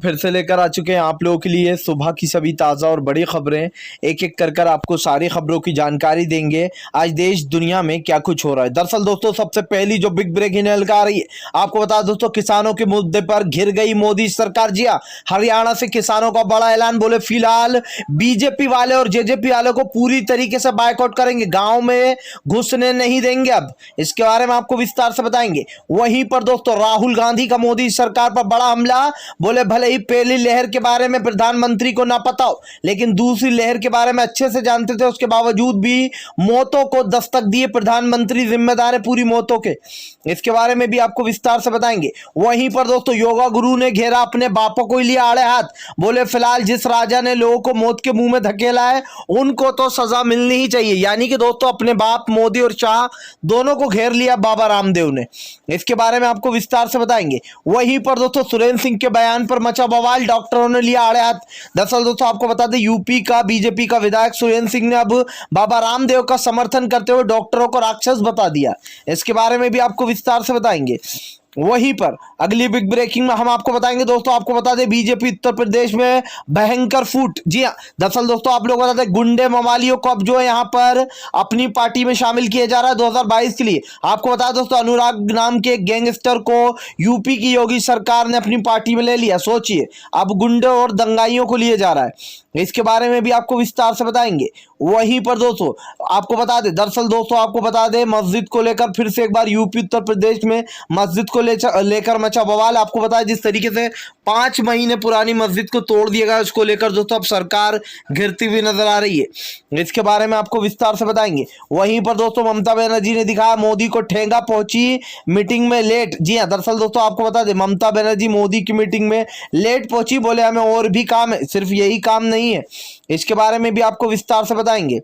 फिर से लेकर आ चुके हैं आप लोगों के लिए सुबह की सभी ताज़ा और बड़ी खबरें। एक एक कर आपको सारी खबरों की जानकारी देंगे आज देश दुनिया में क्या कुछ हो रहा है। दरअसल दोस्तों सबसे पहली जो बिग ब्रेकिंग न्यूज़ आ रही है, आपको बता दोस्तों किसानों के मुद्दे पर घिर गई मोदी सरकार। जी हाँ, हरियाणा से किसानों का बड़ा ऐलान। बोले फिलहाल बीजेपी वाले और जेजेपी वाले को पूरी तरीके से बायकॉट करेंगे, गाँव में घुसने नहीं देंगे। अब इसके बारे में आपको विस्तार से बताएंगे। वहीं पर दोस्तों राहुल गांधी का मोदी सरकार पर बड़ा हमला। बोले भले ही पहली लहर के बारे में प्रधानमंत्री को ना पता हो, लेकिन दूसरी लहर के बारे में अच्छे से जानते थे, उसके बावजूद भी मौतों को दस्तक दिए प्रधानमंत्री जिम्मेदार है पूरी मौतों के। इसके बारे में भी आपको विस्तार से बताएंगे। वहीं पर दोस्तों योगा गुरु ने घेरा अपने बापों को लिया आड़े हाथ। बोले फिलहाल जिस राजा ने लोगों को मौत के मुंह में धकेला है उनको तो सजा मिलनी ही चाहिए। यानी कि दोस्तों अपने बाप मोदी और शाह दोनों को घेर लिया बाबा रामदेव ने। इसके बारे में आपको विस्तार से बताएंगे। वहीं पर दोस्तों सुरेंद्र सिंह के बयान पर मचा बवाल, डॉक्टरों ने लिया आड़े हाथ। दरअसल दोस्तों आपको बता दें यूपी का बीजेपी का विधायक सुरेंद्र सिंह ने अब बाबा रामदेव का समर्थन करते हुए डॉक्टरों को राक्षस बता दिया। इसके बारे में भी आपको विस्तार से बताएंगे। वहीं पर अगली बिग ब्रेकिंग में हम आपको बताएंगे दोस्तों, आपको बता दें बीजेपी उत्तर प्रदेश में भयंकर फूट। जी हाँ, दरअसल दोस्तों आप लोग बता दें गुंडे मवालियों को अब जो है यहाँ पर अपनी पार्टी में शामिल किया जा रहा है 2022 के लिए। आपको बता दोस्तों अनुराग नाम के गैंगस्टर को यूपी की योगी सरकार ने अपनी पार्टी में ले लिया। सोचिए अब गुंडे और दंगाइयों को लिए जा रहा है। इसके बारे में भी आपको विस्तार से बताएंगे। वहीं पर दोस्तों आपको बता दें, दरअसल दोस्तों आपको बता दें मस्जिद को लेकर फिर से एक बार यूपी उत्तर प्रदेश में मस्जिद को लेकर मचा बवाल। आपको बताया जिस तरीके से 5 महीने पुरानी मस्जिद को तोड़ दिया गया, उसको लेकर दोस्तों अब सरकार घिरती हुई नजर आ रही है। इसके बारे में आपको विस्तार से बताएंगे। वहीं पर दोस्तों ममता बनर्जी ने दिखाया मोदी को ठेंगा, पहुंची मीटिंग में लेट। जी हाँ, दरअसल दोस्तों आपको बता दें ममता बनर्जी मोदी की मीटिंग में लेट पहुंची। बोले हमें और भी काम है, सिर्फ यही काम नहीं है। इसके बारे में भी आपको विस्तार से बताएंगे।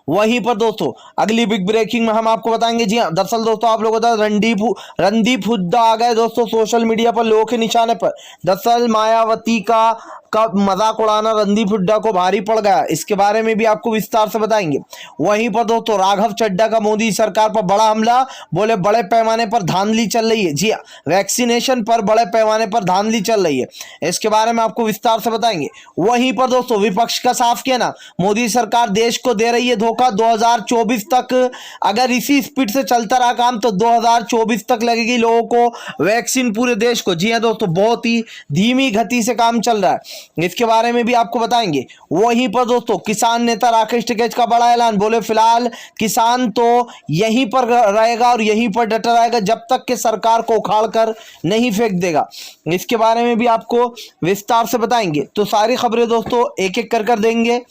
वहीं पर दोस्तों अगली बिग ब्रेकिंग में हम आपको बताएंगे। जी हाँ, दरअसल दोस्तों आप लोगों को रणदीप हुड्डा आ गए दोस्तों सोशल मीडिया पर लोगों के निशाने पर। दरअसल मायावती का मजाक उड़ाना रणदीप हुड्डा को भारी पड़ गया। इसके बारे में भी आपको विस्तार से बताएंगे। वहीं पर दोस्तों राघव चड्ढा का मोदी सरकार पर बड़ा हमला। बोले बड़े पैमाने पर धांधली चल रही है। जी हाँ, वैक्सीनेशन पर बड़े पैमाने पर धांधली चल रही है। इसके बारे में आपको विस्तार से बताएंगे। वहीं पर दोस्तों विपक्ष का साफ कहना, मोदी सरकार देश को दे रही है धोखा। 2024 तक अगर इसी स्पीड से चलता रहा काम तो 2024 तक लगेगी लोगों को वैक्सीन पूरे देश को। जी हाँ दोस्तों बहुत ही धीमी गति से काम चल रहा है। इसके बारे में भी आपको बताएंगे। वहीं पर दोस्तों किसान नेता राकेश टिकैत का बड़ा ऐलान। बोले फिलहाल किसान तो यहीं पर रहेगा और यहीं पर डटा रहेगा जब तक कि सरकार को उखाड़ कर नहीं फेंक देगा। इसके बारे में भी आपको विस्तार से बताएंगे। तो सारी खबरें दोस्तों एक एक कर देंगे।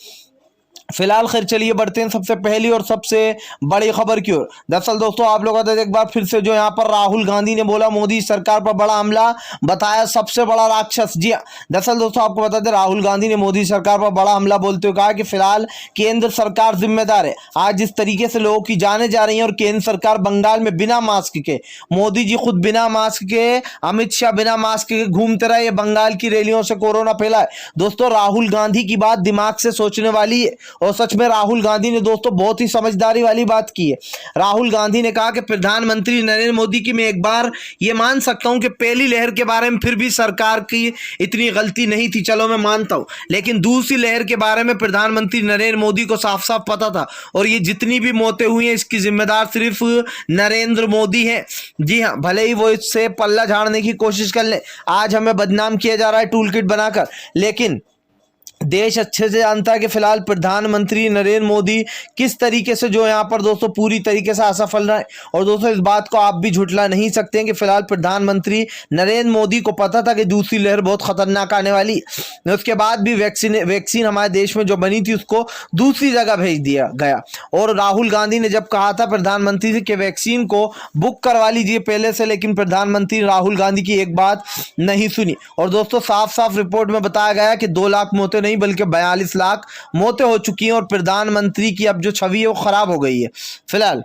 फिलहाल खैर चलिए बढ़ते हैं सबसे पहली और सबसे बड़ी खबर की ओर। दरअसल दोस्तों आप लोग एक बार फिर से जो यहाँ पर राहुल गांधी ने बोला मोदी सरकार पर बड़ा हमला, बताया सबसे बड़ा राक्षस। जी हाँ, दरअसल दोस्तों आपको बता दें राहुल गांधी ने मोदी सरकार पर बड़ा हमला बोलते हुए कहा कि फिलहाल केंद्र सरकार जिम्मेदार है। आज जिस तरीके से लोगों की जाने जा रही है और केंद्र सरकार बंगाल में बिना मास्क के, मोदी जी खुद बिना मास्क के, अमित शाह बिना मास्क के घूमते रहे, बंगाल की रैलियों से कोरोना फैला है। दोस्तों राहुल गांधी की बात दिमाग से सोचने वाली है और सच में राहुल गांधी ने दोस्तों बहुत ही समझदारी वाली बात की है। राहुल गांधी ने कहा कि प्रधानमंत्री नरेंद्र मोदी की मैं एक बार ये मान सकता हूं कि पहली लहर के बारे में फिर भी सरकार की इतनी गलती नहीं थी, चलो मैं मानता हूं, लेकिन दूसरी लहर के बारे में प्रधानमंत्री नरेंद्र मोदी को साफ साफ पता था और ये जितनी भी मौतें हुई हैं इसकी जिम्मेदार सिर्फ नरेंद्र मोदी है। जी हाँ, भले ही वो इससे पल्ला झाड़ने की कोशिश कर ले, आज हमें बदनाम किया जा रहा है टूल किट बनाकर, लेकिन देश अच्छे से जानता है कि फिलहाल प्रधानमंत्री नरेंद्र मोदी किस तरीके से जो यहाँ पर दोस्तों पूरी तरीके से असफल रहे। और दोस्तों इस बात को आप भी झुठला नहीं सकते हैं कि फिलहाल प्रधानमंत्री नरेंद्र मोदी को पता था कि दूसरी लहर बहुत खतरनाक आने वाली है। उसके बाद भी वैक्सीन हमारे देश में जो बनी थी उसको दूसरी जगह भेज दिया गया। और राहुल गांधी ने जब कहा था प्रधानमंत्री से कि वैक्सीन को बुक करवा लीजिए पहले से, लेकिन प्रधानमंत्री राहुल गांधी की एक बात नहीं सुनी। और दोस्तों साफ साफ रिपोर्ट में बताया गया कि 2 लाख मौतें नहीं बल्कि 42 लाख मौतें हो चुकी हैं और प्रधानमंत्री की अब जो छवि है वो खराब हो गई है। फिलहाल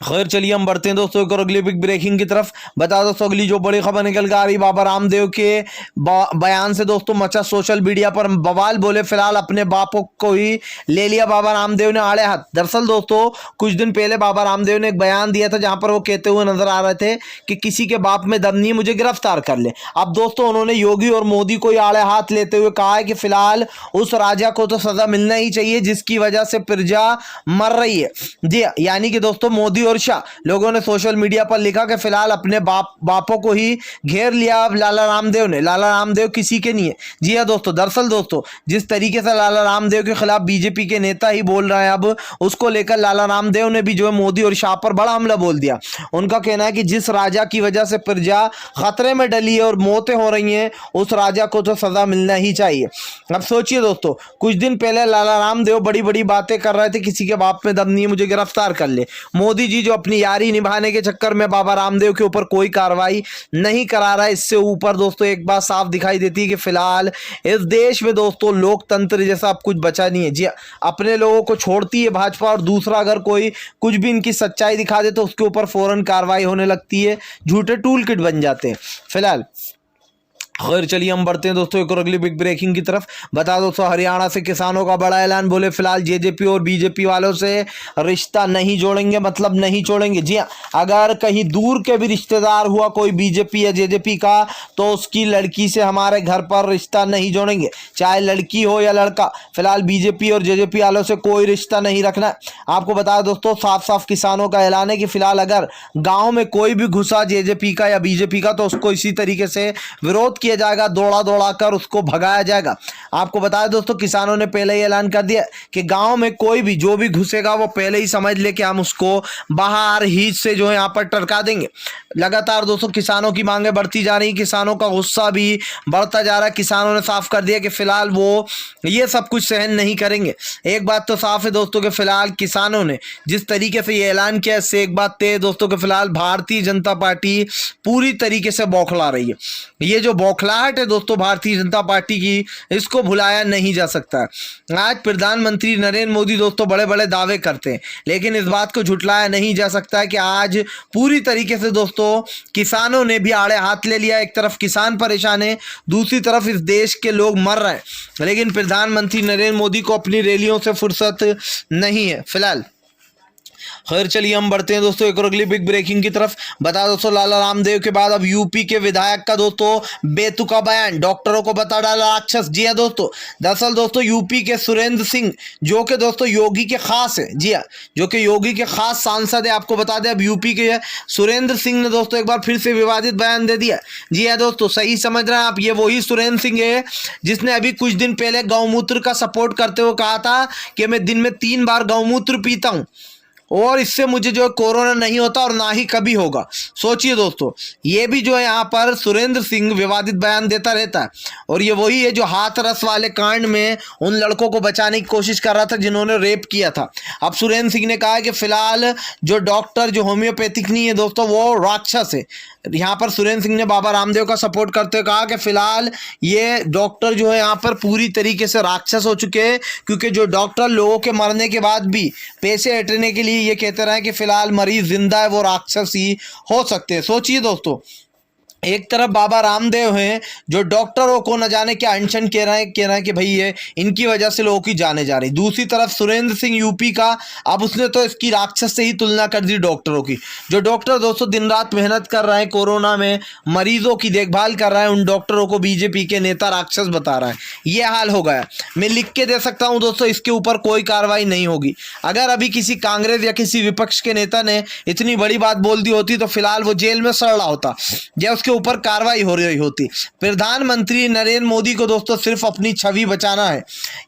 खैर चलिए हम बढ़ते हैं दोस्तों एक और अगली बिग ब्रेकिंग की तरफ। बता दोस्तों अगली जो बड़ी खबर निकल कर आ रही बाबा रामदेव के बयान से दोस्तों मचा सोशल मीडिया पर बवाल। बोले फिलहाल अपने बापों को ही ले लिया बाबा रामदेव ने आड़े हाथ। दरअसल दोस्तों कुछ दिन पहले बाबा रामदेव ने एक बयान दिया था जहां पर वो कहते हुए नजर आ रहे थे कि किसी के बाप में दम नहीं, मुझे गिरफ्तार कर ले। अब दोस्तों उन्होंने योगी और मोदी को ही आड़े हाथ लेते हुए कहा है कि फिलहाल उस राजा को तो सजा मिलना ही चाहिए जिसकी वजह से प्रजा मर रही है। जी यानी कि दोस्तों मोदी और शाह लोगों ने सोशल मीडिया पर लिखा कि फिलहाल अपने बापों को ही घेर लिया अब लाला रामदेव ने। लाला रामदेव किसी के नहीं है। जी हाँ दोस्तों, दरअसल दोस्तों जिस तरीके से लाला रामदेव के खिलाफ बीजेपी के नेता ही बोल रहे हैं अब उसको लेकर लाला रामदेव ने भी जो है मोदी और शाह पर बड़ा हमला बोल दिया। उनका कहना है कि जिस राजा की वजह से प्रजा खतरे में डली है और मौतें हो रही हैं उस राजा को तो सजा मिलना ही चाहिए। अब सोचिए दोस्तों कुछ दिन पहले लाला रामदेव बड़ी बड़ी बातें कर रहे थे, किसी के बाप में दम नहीं, मुझे गिरफ्तार कर ले। मोदी जी जो अपनी यारी निभाने के चक्कर में बाबा रामदेव के ऊपर कोई कार्रवाई नहीं करा रहा है। इससे ऊपर दोस्तों एक बात साफ दिखाई देती है कि फिलहाल इस देश में दोस्तों लोकतंत्र जैसा अब कुछ बचा नहीं है। जी अपने लोगों को छोड़ती है भाजपा और दूसरा अगर कोई कुछ भी इनकी सच्चाई दिखा दे तो उसके ऊपर फौरन कार्रवाई होने लगती है, झूठे टूल किट बन जाते हैं। फिलहाल खैर चलिए हम बढ़ते हैं दोस्तों एक और अगली बिग ब्रेकिंग की तरफ। बता दोस्तों हरियाणा से किसानों का बड़ा ऐलान। बोले फिलहाल जेजेपी और बीजेपी वालों से रिश्ता नहीं जोड़ेंगे, मतलब नहीं छोड़ेंगे। जी हाँ, अगर कहीं दूर के भी रिश्तेदार हुआ कोई बीजेपी या जेजेपी का तो उसकी लड़की से हमारे घर पर रिश्ता नहीं जोड़ेंगे, चाहे लड़की हो या लड़का। फिलहाल बीजेपी और जेजेपी वालों से कोई रिश्ता नहीं रखना है। आपको बताया दोस्तों साफ साफ किसानों का ऐलान है कि फिलहाल अगर गाँव में कोई भी घुसा जेजेपी का या बीजेपी का तो उसको इसी तरीके से विरोध किया जाएगा, दौड़ा दौड़ा कर उसको भगाया जाएगा। आपको बताया दोस्तों किसानों ने पहले ही ऐलान कर दिया कि गांव में कोई भी जो भी घुसेगा वो पहले ही समझ ले कि हम उसको बाहर ही से जो है यहाँ पर टरका देंगे। लगातार दोस्तों किसानों की मांगे बढ़ती जा रही, किसानों का गुस्सा भी बढ़ता जा रहा है। किसानों ने साफ कर दिया कि फिलहाल वो ये सब कुछ सहन नहीं करेंगे। एक बात तो साफ है दोस्तों कि फिलहाल किसानों ने जिस तरीके से ये ऐलान किया इससे एक बात तय है दोस्तों कि फिलहाल भारतीय जनता पार्टी पूरी तरीके से बौखला रही है। ये जो बौखलाहट है दोस्तों भारतीय जनता पार्टी की, इसको भुलाया नहीं जा सकता। आज प्रधानमंत्री नरेंद्र मोदी दोस्तों बड़े बड़े दावे करते हैं लेकिन इस बात को झुटलाया नहीं जा सकता है कि आज पूरी तरीके से दोस्तों किसानों ने भी आड़े हाथ ले लिया। एक तरफ किसान परेशान है, दूसरी तरफ इस देश के लोग मर रहे हैं, लेकिन प्रधानमंत्री नरेंद्र मोदी को अपनी रैलियों से फुर्सत नहीं है। फिलहाल खैर चलिए हम बढ़ते हैं दोस्तों एक और अगली बिग ब्रेकिंग की तरफ। बता दोस्तों लाला रामदेव के बाद अब यूपी के विधायक का दोस्तों बेतुका बयान, डॉक्टरों को बता डाला राक्षस। जी हाँ दोस्तों, दरअसल दोस्तों यूपी के सुरेंद्र सिंह जो कि दोस्तों योगी के खास है, जी हाँ जो कि योगी के खास सांसद है, आपको बता दें अब यूपी के सुरेंद्र सिंह ने दोस्तों एक बार फिर से विवादित बयान दे दिया। जी हाँ दोस्तों, सही समझ रहे हैं आप, ये वही सुरेंद्र सिंह है जिसने अभी कुछ दिन पहले गौमूत्र का सपोर्ट करते हुए कहा था कि मैं दिन में 3 बार गौमूत्र पीता हूँ और इससे मुझे जो है कोरोना नहीं होता और ना ही कभी होगा। सोचिए दोस्तों, ये भी जो है यहाँ पर सुरेंद्र सिंह विवादित बयान देता रहता है और ये वही है जो हाथरस वाले कांड में उन लड़कों को बचाने की कोशिश कर रहा था जिन्होंने रेप किया था। अब सुरेंद्र सिंह ने कहा कि फिलहाल जो डॉक्टर जो होम्योपैथिक नहीं है दोस्तों वो राक्षस है। यहाँ पर सुरेंद्र सिंह ने बाबा रामदेव का सपोर्ट करते हुए कहा कि फिलहाल ये डॉक्टर जो है यहाँ पर पूरी तरीके से राक्षस हो चुके हैं, क्योंकि जो डॉक्टर लोगों के मरने के बाद भी पैसे हटने के लिए ये कहते रहे कि फिलहाल मरीज जिंदा है वो राक्षस ही हो सकते हैं। सोचिए दोस्तों, एक तरफ बाबा रामदेव हैं जो डॉक्टरों को न जाने क्या अनशन कह रहे हैं कि भाई ये इनकी वजह से लोगों की जाने जा रही। दूसरी तरफ सुरेंद्र सिंह यूपी का, अब उसने तो इसकी राक्षस से ही तुलना कर दी डॉक्टरों की। जो डॉक्टर दोस्तों दिन रात मेहनत कर रहे हैं, कोरोना में मरीजों की देखभाल कर रहे हैं, उन डॉक्टरों को बीजेपी के नेता राक्षस बता रहे हैं। ये हाल हो गया। मैं लिख के दे सकता हूँ दोस्तों, इसके ऊपर कोई कार्रवाई नहीं होगी। अगर अभी किसी कांग्रेस या किसी विपक्ष के नेता ने इतनी बड़ी बात बोल दी होती तो फिलहाल वो जेल में सड़ रहा होता या उसके ऊपर कार्रवाई हो रही होती। प्रधानमंत्री नरेंद्र मोदी को दोस्तों सिर्फ अपनी छवि बचाना है।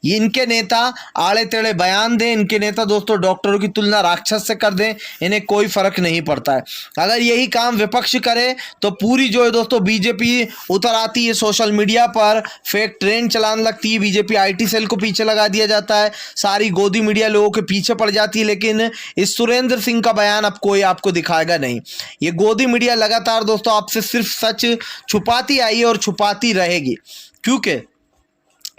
इनके नेता आड़े टेढ़े बयान दें, इनके नेता दोस्तों डॉक्टरों की तुलना राक्षस से कर दें, इन्हें कोई फर्क नहीं पड़ता है। अगर यही काम विपक्ष करे तो पूरी जो है दोस्तों बीजेपी उतर आती है सोशल मीडिया पर, फेक ट्रेंड चलाने लगती है, बीजेपी IT सेल को पीछे लगा दिया जाता है, सारी गोदी मीडिया लोगों के पीछे पड़ जाती है। लेकिन इस सुरेंद्र सिंह का बयान अब कोई आपको दिखाएगा नहीं। ये गोदी मीडिया लगातार दोस्तों आपसे सिर्फ सच छुपाती आई है और छुपाती रहेगी, क्योंकि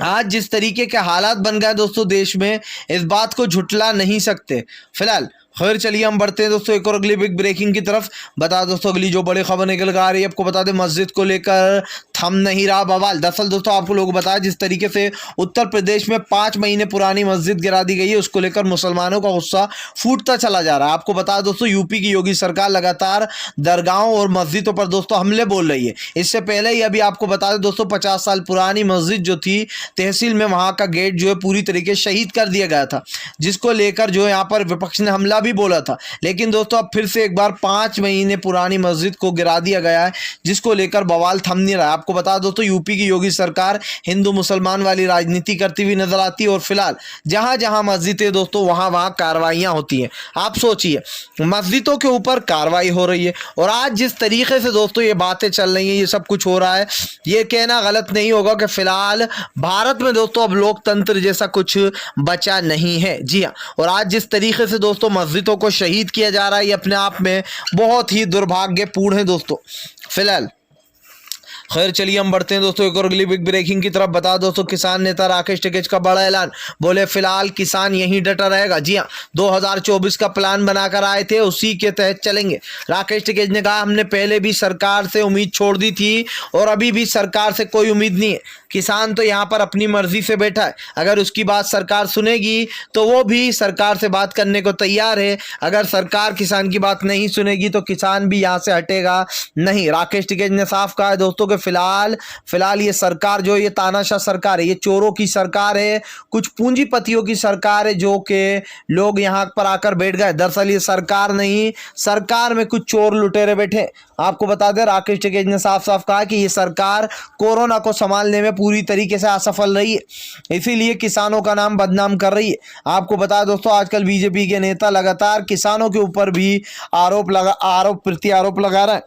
आज जिस तरीके के हालात बन गए दोस्तों देश में, इस बात को झुटला नहीं सकते। फिलहाल खैर चलिए हम बढ़ते हैं दोस्तों एक और अगली बिग ब्रेकिंग की तरफ। बता दोस्तों अगली जो बड़ी खबर निकल कर आ रही है, आपको बता दें मस्जिद को लेकर थम नहीं रहा बवाल। दरअसल दोस्तों आपको लोग बताया जिस तरीके से उत्तर प्रदेश में 5 महीने पुरानी मस्जिद गिरा दी गई है, उसको लेकर मुसलमानों का गुस्सा फूटता चला जा रहा है। आपको बता दोस्तों यूपी की योगी सरकार लगातार दरगाहों और मस्जिदों पर दोस्तों हमले बोल रही है। इससे पहले ही अभी आपको बता दें दोस्तों 50 साल पुरानी मस्जिद जो थी तहसील में, वहां का गेट जो है पूरी तरीके से शहीद कर दिया गया था, जिसको लेकर जो है यहाँ पर विपक्ष ने हमला भी बोला था। लेकिन दोस्तों अब फिर से एक बार 5 महीने पुरानी मस्जिद को गिरा दिया गया है, जिसको लेकर बवाल थम नहीं रहा। आपको बता दोस्तों यूपी की योगी सरकार हिंदू मुसलमान वाली राजनीति करती हुई नजर आती है और फिलहाल जहां जहां मस्जिद है दोस्तों वहां वहां कार्रवाइयां होती हैं। आप सोचिए मस्जिदों के ऊपर कार्रवाई हो रही है और आज जिस तरीके से दोस्तों ये बातें चल रही हैं, ये सब कुछ हो रहा है, ये कहना गलत नहीं होगा कि फिलहाल भारत में दोस्तों अब लोकतंत्र जैसा कुछ बचा नहीं है। जी हाँ, और आज जिस तरीके से दोस्तों मस्जिदों को शहीद किया जा रहा है, ये अपने आप में बहुत ही दुर्भाग्यपूर्ण है दोस्तों फिलहाल। खैर चलिए हम बढ़ते हैं दोस्तों एक और अगली बिग ब्रेकिंग की तरफ। बता दोस्तों किसान नेता राकेश टिकैत का बड़ा ऐलान, बोले फिलहाल किसान यहीं डटा रहेगा। जी हाँ, 2024 का प्लान बनाकर आए थे, उसी के तहत चलेंगे। राकेश टिकैत ने कहा हमने पहले भी सरकार से उम्मीद छोड़ दी थी और अभी भी सरकार से कोई उम्मीद नहीं है। किसान तो यहाँ पर अपनी मर्जी से बैठा है, अगर उसकी बात सरकार सुनेगी तो वो भी सरकार से बात करने को तैयार है। अगर सरकार किसान की बात नहीं सुनेगी तो किसान भी यहाँ से हटेगा नहीं। राकेश टिकैत ने साफ कहा है दोस्तों कि फिलहाल ये सरकार जो ये तानाशाह सरकार है, ये चोरों की सरकार है, कुछ पूंजीपतियों की सरकार है, जो कि लोग यहाँ पर आकर बैठ गए। दरअसल ये सरकार नहीं, सरकार में कुछ चोर लुटेरे बैठे। आपको बता दें राकेश टिकैत ने साफ साफ कहा कि ये सरकार कोरोना को संभालने में पूरी तरीके से असफल रही है, इसीलिए किसानों का नाम बदनाम कर रही है। आपको बता दोस्तों आजकल बीजेपी के नेता लगातार किसानों के ऊपर भी आरोप प्रत्यारोप लगा रहे हैं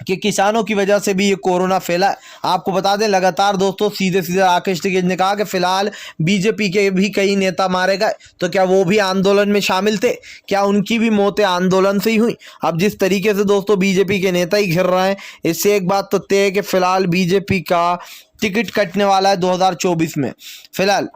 कि किसानों की वजह से भी ये कोरोना फैला है। आपको बता दें लगातार दोस्तों सीधे सीधे राकेश टिकैत ने कहा कि फिलहाल बीजेपी के भी कई नेता मारे गए, तो क्या वो भी आंदोलन में शामिल थे? क्या उनकी भी मौतें आंदोलन से ही हुई? अब जिस तरीके से दोस्तों बीजेपी के नेता ही घिर रहे हैं, इससे एक बात तो तय है कि फिलहाल बीजेपी का टिकट कटने वाला है 2024 में फिलहाल।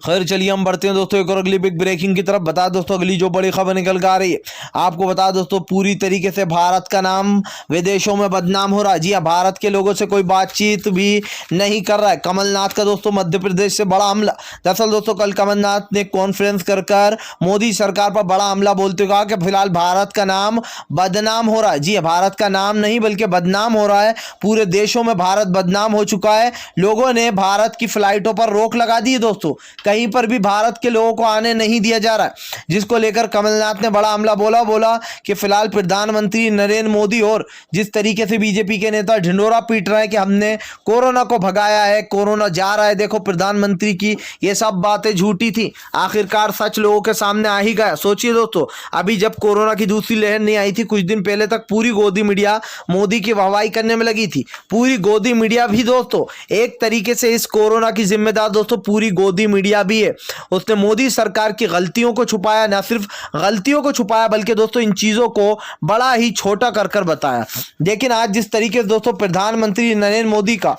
खैर चलिए हम बढ़ते हैं दोस्तों एक और अगली बिग ब्रेकिंग की तरफ। बता दोस्तों अगली जो बड़ी खबर निकल कर आ रही है, आपको बता दोस्तों पूरी तरीके से भारत का नाम विदेशों में बदनाम हो रहा है। जी हाँ, भारत के लोगों से कोई बातचीत भी नहीं कर रहा है। कमलनाथ का दोस्तों मध्य प्रदेश से बड़ा हमला। दरअसल दोस्तों कल कमलनाथ ने कॉन्फ्रेंस कर मोदी सरकार पर बड़ा हमला बोलते हुए कहा कि फिलहाल भारत का नाम बदनाम हो रहा है। जी हाँ, भारत का नाम नहीं बल्कि बदनाम हो रहा है, पूरे देशों में भारत बदनाम हो चुका है। लोगों ने भारत की फ्लाइटों पर रोक लगा दी है दोस्तों, कहीं पर भी भारत के लोगों को आने नहीं दिया जा रहा है, जिसको लेकर कमलनाथ ने बड़ा हमला बोला कि फिलहाल प्रधानमंत्री नरेंद्र मोदी और जिस तरीके से बीजेपी के नेता ढिंडोरा पीट रहे हैं कि हमने कोरोना को भगाया है, कोरोना जा रहा है, देखो प्रधानमंत्री की ये सब बातें झूठी थी, आखिरकार सच लोगों के सामने आ ही गया। सोचिए दोस्तों अभी जब कोरोना की दूसरी लहर नहीं आई थी, कुछ दिन पहले तक पूरी गोदी मीडिया मोदी की वाहवाही करने में लगी थी। पूरी गोदी मीडिया भी दोस्तों एक तरीके से इस कोरोना की जिम्मेदार दोस्तों पूरी गोदी मीडिया भी है। उसने मोदी सरकार की गलतियों को छुपाया, ना सिर्फ गलतियों को छुपाया बल्कि दोस्तों इन चीजों को बड़ा ही छोटा कर बताया। लेकिन आज जिस तरीके से दोस्तों प्रधानमंत्री नरेंद्र मोदी का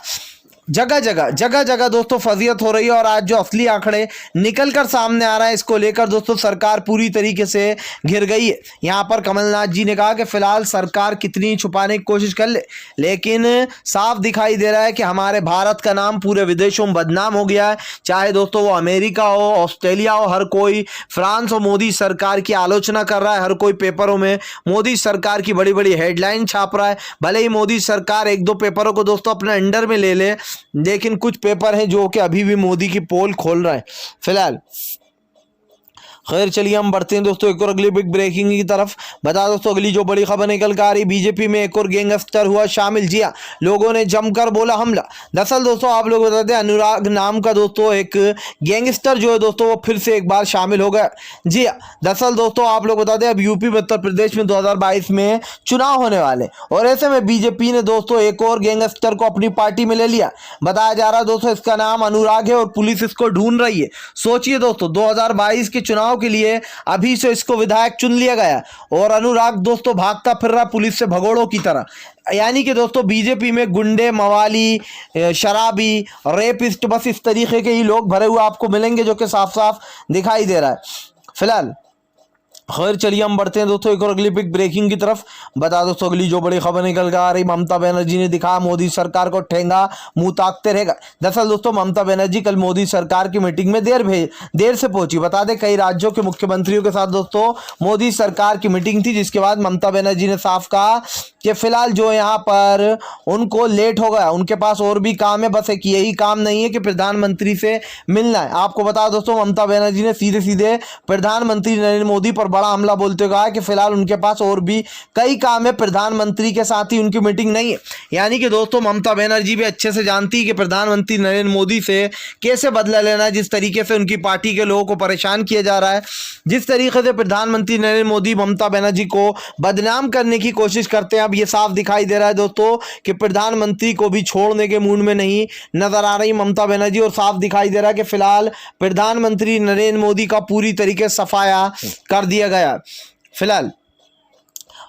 जगह जगह दोस्तों फजीयत हो रही है और आज जो असली आंकड़े निकल कर सामने आ रहा है, इसको लेकर दोस्तों सरकार पूरी तरीके से घिर गई है। यहाँ पर कमलनाथ जी ने कहा कि फिलहाल सरकार कितनी छुपाने की कोशिश कर ले, लेकिन साफ दिखाई दे रहा है कि हमारे भारत का नाम पूरे विदेशों में बदनाम हो गया है। चाहे दोस्तों वो अमेरिका हो, ऑस्ट्रेलिया हो, हर कोई, फ्रांस हो, मोदी सरकार की आलोचना कर रहा है। हर कोई पेपरों में मोदी सरकार की बड़ी बड़ी हेडलाइन छाप रहा है। भले ही मोदी सरकार एक दो पेपरों को दोस्तों अपने अंडर में ले ले, लेकिन कुछ पेपर हैं जो कि अभी भी मोदी की पोल खोल रहे हैं फिलहाल। खैर चलिए हम बढ़ते हैं दोस्तों एक और अगली बिग ब्रेकिंग की तरफ। बता दोस्तों अगली जो बड़ी खबर निकल कर आ रही, बीजेपी में एक और गैंगस्टर हुआ शामिल। जी हाँ, लोगों ने जमकर बोला हमला। दरअसल दोस्तों आप लोग बताते हैं अनुराग नाम का दोस्तों एक गैंगस्टर जो है दोस्तों वो फिर से एक बार शामिल हो गया। जी हाँ, दरअसल दोस्तों आप लोग बताते हैं अब यूपी में उत्तर प्रदेश में 2022 में चुनाव होने वाले, और ऐसे में बीजेपी ने दोस्तों एक और गैंगस्टर को अपनी पार्टी में ले लिया। बताया जा रहा है दोस्तों इसका नाम अनुराग है और पुलिस इसको ढूंढ रही है। सोचिए दोस्तों 2022 के चुनाव के लिए अभी से इसको विधायक चुन लिया गया और अनुराग दोस्तों भागता फिर रहा पुलिस से भगोड़ों की तरह। यानी कि दोस्तों बीजेपी में गुंडे, मवाली, शराबी, रेपिस्ट, बस इस तरीके के ही लोग भरे हुए आपको मिलेंगे, जो कि साफ साफ दिखाई दे रहा है फिलहाल। खैर चलिए हम बढ़ते हैं दोस्तों एक और अगली बिग ब्रेकिंग की तरफ। बता दोस्तों अगली जो बड़ी खबर निकल कर आ रही, ममता बनर्जी ने दिखा मोदी सरकार को ठेंगा, मुंह ताकते रहेगा। दरअसल दोस्तों ममता बनर्जी कल मोदी सरकार की मीटिंग में देर से पहुंची। बता दें कई राज्यों के मुख्यमंत्रियों के साथ दोस्तों मोदी सरकार की मीटिंग थी, जिसके बाद ममता बनर्जी ने साफ कहा कि फिलहाल जो यहाँ पर उनको लेट हो गया, उनके पास और भी काम है, बस एक यही काम नहीं है कि प्रधानमंत्री से मिलना है। आपको बता दोस्तों ममता बनर्जी ने सीधे सीधे प्रधानमंत्री नरेंद्र मोदी पर बड़ा हमला बोलते हुए कहा कि फिलहाल उनके पास और भी कई काम है, प्रधानमंत्री के साथ ही उनकी मीटिंग नहीं है। यानी कि दोस्तों ममता बनर्जी भी अच्छे से जानती है कि प्रधानमंत्री नरेंद्र मोदी से कैसे बदला लेना है। जिस तरीके से उनकी पार्टी के लोगों को परेशान किया जा रहा है, जिस तरीके से प्रधानमंत्री नरेंद्र मोदी ममता बनर्जी को बदनाम करने की कोशिश करते हैं, अब ये साफ दिखाई दे रहा है दोस्तों कि प्रधानमंत्री को भी छोड़ने के मूड में नहीं नजर आ रही ममता बनर्जी। और साफ दिखाई दे रहा है कि फिलहाल प्रधानमंत्री नरेंद्र मोदी का पूरी तरीके से सफाया कर दिया गया फिलहाल।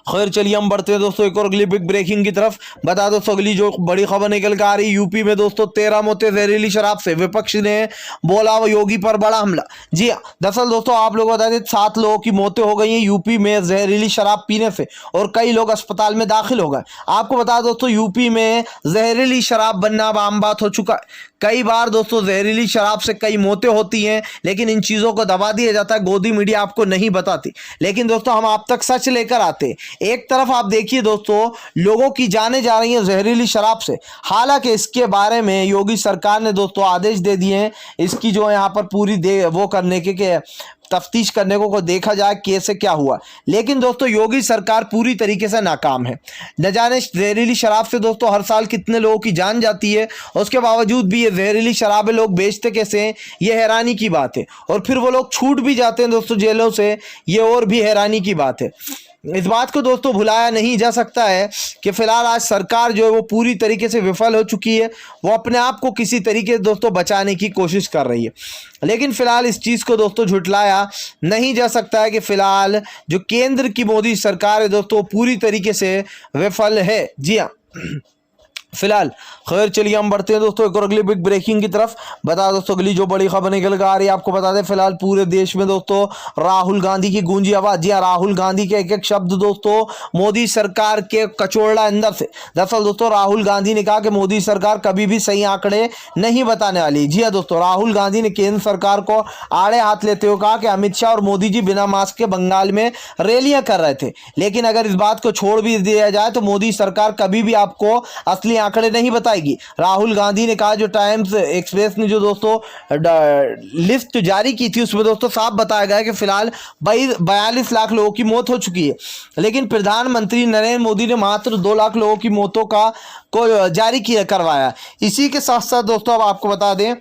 खैर चलिए हम बढ़ते हैं दोस्तों एक और अगली बिग ब्रेकिंग की तरफ। बता दोस्तों अगली जो बड़ी खबर निकल कर आ रही, यूपी में दोस्तों 13 मौतें जहरीली शराब से, विपक्ष ने बोला वो योगी पर बड़ा हमला। जी हाँ, दरअसल दोस्तों आप लोग बता दें 7 लोगों की मौतें हो गई हैं यूपी में जहरीली शराब पीने से, और कई लोग अस्पताल में दाखिल हो गए। आपको बता दोस्तों यूपी में जहरीली शराब बनना अब आम बात हो चुका है। कई बार दोस्तों जहरीली शराब से कई मौतें होती हैं, लेकिन इन चीज़ों को दबा दिया जाता है, गोदी मीडिया आपको नहीं बताती। लेकिन दोस्तों हम आप तक सच लेकर आते। एक तरफ आप देखिए दोस्तों लोगों की जानें जा रही हैं जहरीली शराब से, हालांकि इसके बारे में योगी सरकार ने दोस्तों आदेश दे दिए हैं इसकी जो यहाँ पर पूरी वो करने के तफ्तीश करने को देखा जाए कैसे क्या हुआ। लेकिन दोस्तों योगी सरकार पूरी तरीके से नाकाम है। न जाने जहरीली शराब से दोस्तों हर साल कितने लोगों की जान जाती है, उसके बावजूद भी ये जहरीली शराबें लोग बेचते कैसे हैं, ये हैरानी की बात है। और फिर वो लोग छूट भी जाते हैं दोस्तों जेलों से, ये और भी हैरानी की बात है। इस बात को दोस्तों भुलाया नहीं जा सकता है कि फिलहाल आज सरकार जो है वो पूरी तरीके से विफल हो चुकी है। वो अपने आप को किसी तरीके से दोस्तों बचाने की कोशिश कर रही है, लेकिन फिलहाल इस चीज़ को दोस्तों झुटलाया नहीं जा सकता है कि फिलहाल जो केंद्र की मोदी सरकार है दोस्तों पूरी तरीके से विफल है। जी हाँ फिलहाल खैर चलिए हम बढ़ते हैं दोस्तों एक और अगली बिग ब्रेकिंग की तरफ। बता दोस्तों अगली जो बड़ी खबर निकल कर आ रही है, आपको बता दें फिलहाल पूरे देश में दोस्तों राहुल गांधी की गूंजी आवाज। जी हाँ, राहुल गांधी के एक एक शब्द दोस्तों मोदी सरकार के कचोड़ा अंदर से। दरअसल दोस्तों राहुल गांधी ने कहा कि मोदी सरकार कभी भी सही आंकड़े नहीं बताने वाली। जी हाँ दोस्तों, राहुल गांधी ने केंद्र सरकार को आड़े हाथ लेते हुए कहा कि अमित शाह और मोदी जी बिना मास्क के बंगाल में रैलियां कर रहे थे, लेकिन अगर इस बात को छोड़ भी दिया जाए तो मोदी सरकार कभी भी आपको असली आंकड़े नहीं बताएगी। राहुल गांधी ने कहा, जो टाइम्स एक्सप्रेस ने जो दोस्तों लिस्ट जारी की थी उसमें दोस्तों साफ बताया गया कि फिलहाल 42 लाख लोगों की मौत हो चुकी है, लेकिन प्रधानमंत्री नरेंद्र मोदी ने मात्र 2 लाख लोगों की मौतों को जारी करवाया। इसी के साथ साथ दोस्तों अब आपको बता दें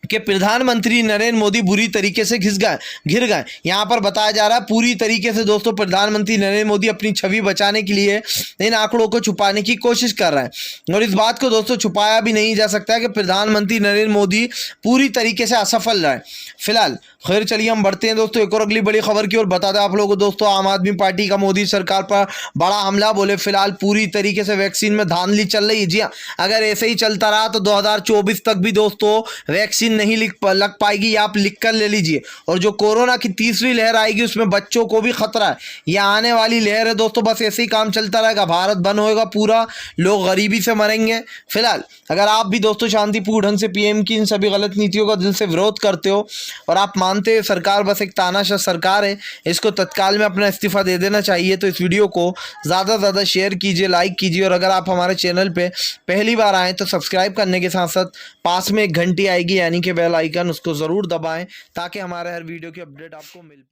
कि प्रधानमंत्री नरेंद्र मोदी बुरी तरीके से घिर गए। यहाँ पर बताया जा रहा है पूरी तरीके से दोस्तों प्रधानमंत्री नरेंद्र मोदी अपनी छवि बचाने के लिए इन आंकड़ों को छुपाने की कोशिश कर रहे हैं, और इस बात को दोस्तों छुपाया भी नहीं जा सकता है कि प्रधानमंत्री नरेंद्र मोदी पूरी तरीके से असफल रहे फिलहाल। खैर चलिए हम बढ़ते हैं दोस्तों एक और अगली बड़ी खबर की ओर। बता दें आप लोगों को दोस्तों आम आदमी पार्टी का मोदी सरकार पर बड़ा हमला। बोले फिलहाल पूरी तरीके से वैक्सीन में धांधली चल रही है। जी हाँ, अगर ऐसे ही चलता रहा तो 2024 तक भी दोस्तों वैक्सीन नहीं लग पाएगी, आप लिख कर ले लीजिए। और जो कोरोना की तीसरी लहर आएगी उसमें बच्चों को भी खतरा है। ये आने वाली लहर है दोस्तों, बस ऐसे ही काम चलता रहेगा, भारत बंद होएगा पूरा, लोग गरीबी से मरेंगे। फिलहाल अगर आप भी दोस्तों शांतिपूर्ण ढंग से पीएम की इन सभी गलत नीतियों का दिल से विरोध करते हो और आप मानते हैं सरकार बस एक तानाशाह सरकार है, इसको तत्काल में अपना इस्तीफा दे देना चाहिए, तो इस वीडियो को ज़्यादा से ज़्यादा शेयर कीजिए, लाइक कीजिए, और अगर आप हमारे चैनल पे पहली बार आएँ तो सब्सक्राइब करने के साथ साथ पास में एक घंटी आएगी यानी कि बेल आइकन, उसको ज़रूर दबाएं ताकि हमारे हर वीडियो की अपडेट आपको मिल पाए।